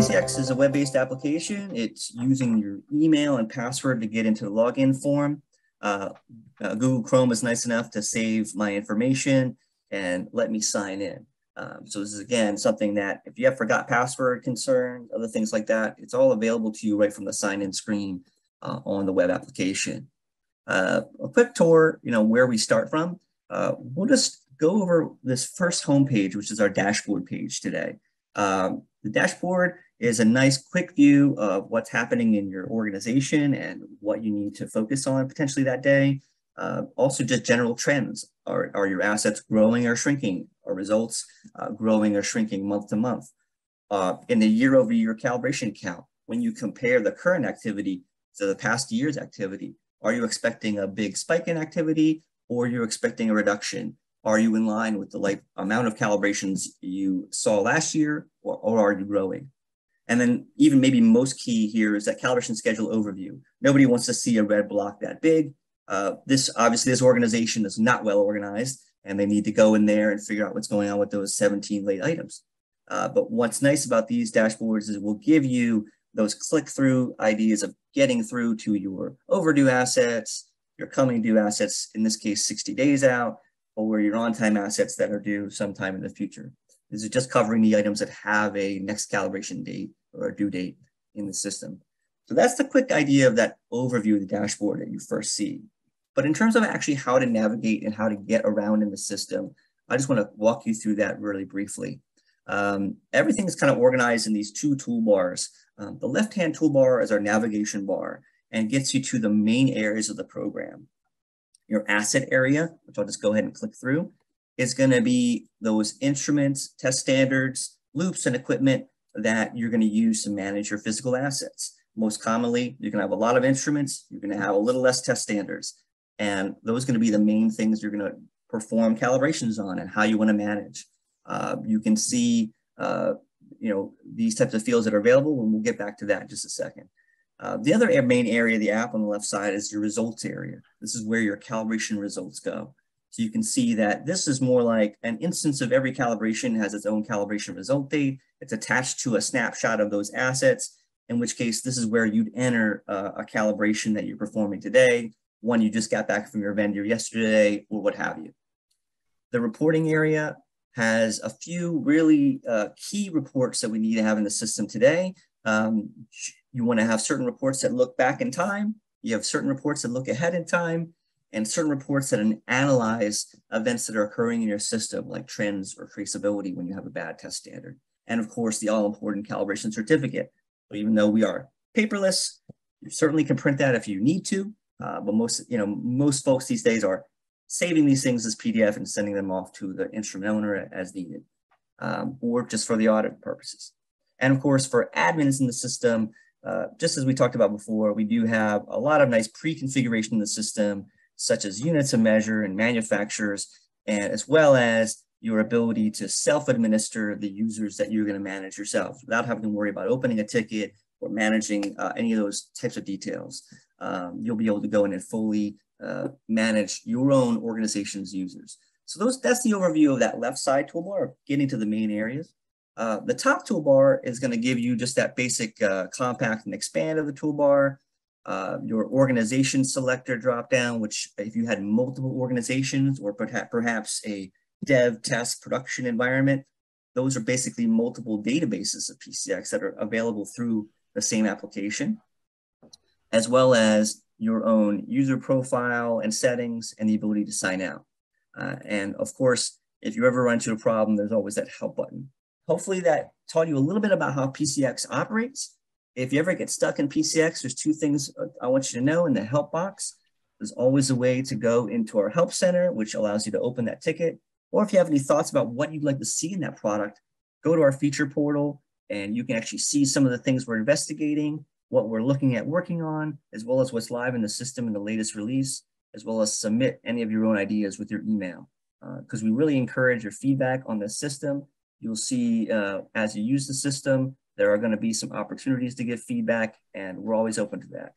PCX is a web-based application. It's using your email and password to get into the login form. Google Chrome is nice enough to save my information and let me sign in. So this is, again, something that if you have forgot password concerns, other things like that, it's all available to you right from the sign-in screen on the web application. A quick tour, where we start from. We'll just go over this first homepage, which is our dashboard page today. The dashboard is a nice quick view of what's happening in your organization and what you need to focus on potentially that day. Also just general trends. Are your assets growing or shrinking? Are results growing or shrinking month to month? In the year-over-year calibration count, when you compare the current activity to the past year's activity, are you expecting a big spike in activity or are you expecting a reduction? Are you in line with the amount of calibrations you saw last year, or are you growing? And then even maybe most key here is that calibration schedule overview. Nobody wants to see a red block that big. Obviously this organization is not well organized and they need to go in there and figure out what's going on with those 17 late items. But what's nice about these dashboards is we'll give you those click-through ideas of getting through to your overdue assets, your coming due assets, in this case, 60 days out, or your on-time assets that are due sometime in the future. This is just covering the items that have a next calibration date or a due date in the system. So that's the quick idea of that overview of the dashboard that you first see. But in terms of actually how to navigate and how to get around in the system, I just want to walk you through that really briefly. Everything is kind of organized in these two toolbars. The left-hand toolbar is our navigation bar and gets you to the main areas of the program. Your asset area, which I'll just go ahead and click through, is going to be those instruments, test standards, loops, and equipment that you're going to use to manage your physical assets. Most commonly, you're going to have a lot of instruments, you're going to have a little less test standards, and those are going to be the main things you're going to perform calibrations on and how you want to manage. You can see these types of fields that are available, and we'll get back to that in just a second. The other main area of the app on the left side is your results area. This is where your calibration results go. So you can see that this is more like an instance of every calibration has its own calibration result date. It's attached to a snapshot of those assets, in which case this is where you'd enter a calibration that you're performing today, one you just got back from your vendor yesterday, or what have you. The reporting area has a few really key reports that we need to have in the system today. You want to have certain reports that look back in time. You have certain reports that look ahead in time, and certain reports that analyze events that are occurring in your system, like trends or traceability when you have a bad test standard. And of course, the all-important calibration certificate. So even though we are paperless, you certainly can print that if you need to. But most folks these days are saving these things as PDF and sending them off to the instrument owner as needed, or just for the audit purposes. And of course, for admins in the system, just as we talked about before, we do have a lot of nice pre-configuration in the system, such as units of measure and manufacturers, and as well as your ability to self-administer the users that you're going to manage yourself without having to worry about opening a ticket or managing any of those types of details. You'll be able to go in and fully manage your own organization's users. So that's the overview of that left side toolbar, getting to the main areas. The top toolbar is going to give you just that basic compact and expand of the toolbar. Your organization selector dropdown, which if you had multiple organizations or perhaps a dev, test, production environment, those are basically multiple databases of PCX that are available through the same application, as well as your own user profile and settings and the ability to sign out. And of course, if you ever run into a problem, there's always that help button. Hopefully that taught you a little bit about how PCX operates. If you ever get stuck in PCX, there's two things I want you to know in the help box. There's always a way to go into our help center, which allows you to open that ticket. Or if you have any thoughts about what you'd like to see in that product, go to our feature portal and you can actually see some of the things we're investigating, what we're looking at working on, as well as what's live in the system in the latest release, as well as submit any of your own ideas with your email. Because we really encourage your feedback on the system. You'll see as you use the system, there are going to be some opportunities to give feedback, and we're always open to that.